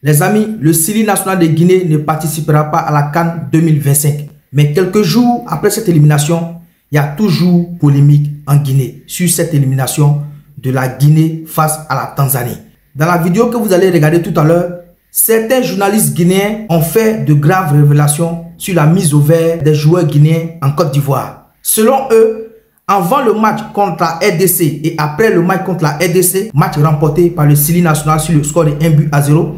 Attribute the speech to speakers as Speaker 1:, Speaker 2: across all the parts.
Speaker 1: Les amis, le Syli national de Guinée ne participera pas à la CAN 2025. Mais quelques jours après cette élimination, il y a toujours polémique en Guinée sur cette élimination de la Guinée face à la Tanzanie. Dans la vidéo que vous allez regarder tout à l'heure, certains journalistes guinéens ont fait de graves révélations sur la mise au vert des joueurs guinéens en Côte d'Ivoire. Selon eux, avant le match contre la RDC et après le match contre la RDC, match remporté par le Syli national sur le score de 1-0,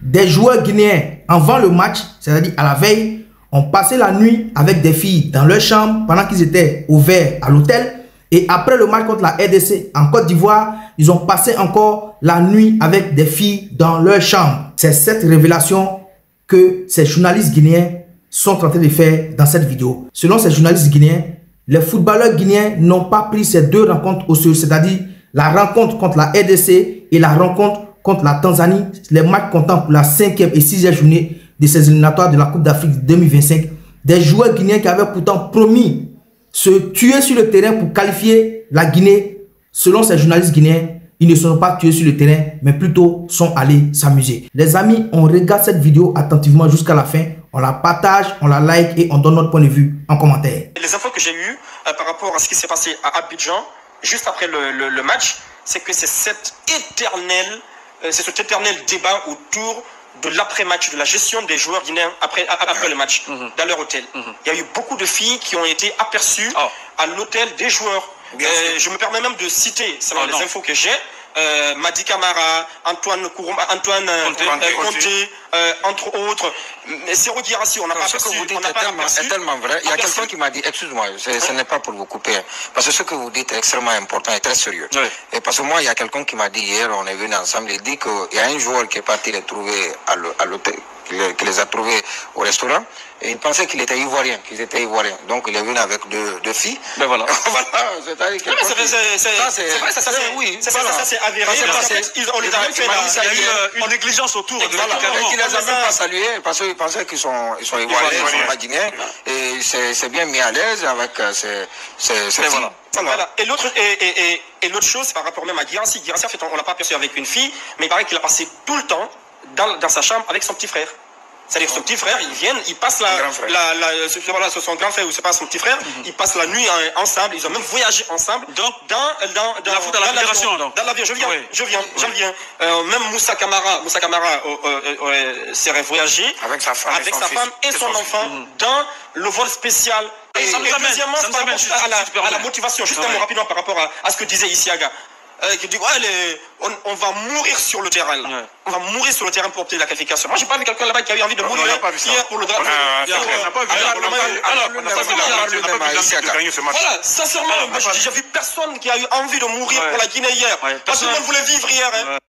Speaker 1: des joueurs guinéens avant le match, c'est-à-dire à la veille, ont passé la nuit avec des filles dans leur chambre pendant qu'ils étaient au vert à l'hôtel. Et après le match contre la RDC en Côte d'Ivoire, ils ont passé encore la nuit avec des filles dans leur chambre. C'est cette révélation que ces journalistes guinéens sont en train de faire dans cette vidéo. Selon ces journalistes guinéens, les footballeurs guinéens n'ont pas pris ces deux rencontres au sérieux, c'est-à-dire la rencontre contre la RDC et la rencontre contre la Tanzanie, les matchs comptant pour la 5e et 6e journée de ces éliminatoires de la Coupe d'Afrique 2025. Des joueurs guinéens qui avaient pourtant promis se tuer sur le terrain pour qualifier la Guinée. Selon ces journalistes guinéens, ils ne sont pas tués sur le terrain, mais plutôt sont allés s'amuser. Les amis, on regarde cette vidéo attentivement jusqu'à la fin. On la partage, on la like et on donne notre point de vue en commentaire.
Speaker 2: Les infos que j'ai eues par rapport à ce qui s'est passé à Abidjan, juste après le match, c'est que c'est cet éternel débat autour de l'après-match, de la gestion des joueurs guinéens après le match, dans leur hôtel. Il y a eu beaucoup de filles qui ont été aperçues à l'hôtel des joueurs. Je me permets même de citer, selon les infos que j'ai, Madi Camara, Antoine Conté, entre autres. Sero Guirassy, on n'a pas aperçu.
Speaker 3: Ce que vous dites est tellement vrai. Il y a quelqu'un qui m'a dit, excuse-moi, ce n'est pas pour vous couper, parce que ce que vous dites est extrêmement important et très sérieux. Oui. Et parce que moi, il y a quelqu'un qui m'a dit hier, on est venu ensemble, il dit qu'il y a un joueur qui est parti les trouver à l'hôtel, qui les a trouvés au restaurant, et il pensait qu'ils étaient ivoiriens, Donc il est venu avec deux filles.
Speaker 2: Ben voilà.
Speaker 3: Voilà, c'est-à-dire que
Speaker 2: c'est avéré. On les a même fait une négligence autour de
Speaker 3: il les a même pas salués parce qu'ils pensaient qu'ils sont ivoiriens, ils sont pas guinéens, et c'est bien mis à l'aise avec ces
Speaker 2: voilà. Et l'autre chose par rapport même à Guirassy, en fait, on l'a pas aperçu avec une fille, mais il paraît qu'il a passé tout le temps dans sa chambre avec son petit frère. C'est-à-dire son petit frère, il passe son grand frère ou c'est pas son petit frère, ils passent la nuit ensemble, ils ont même voyagé ensemble. Donc dans la fédération. Dans l'avion, je viens. Même Moussa Camara serait voyagé avec sa femme et son enfant dans le vol spécial. Et deuxièmement, par rapport à la motivation, juste un mot rapidement par rapport à ce que disait Isiaga. Qui dit on va mourir sur le terrain là. On va mourir sur le terrain pour obtenir la qualification. Moi j'ai pas vu quelqu'un là-bas qui a eu envie de mourir hier pour le drapeau. Voilà, sincèrement, j'ai vu personne qui a eu envie de mourir pour la Guinée hier. Parce que tout le monde voulait vivre hier.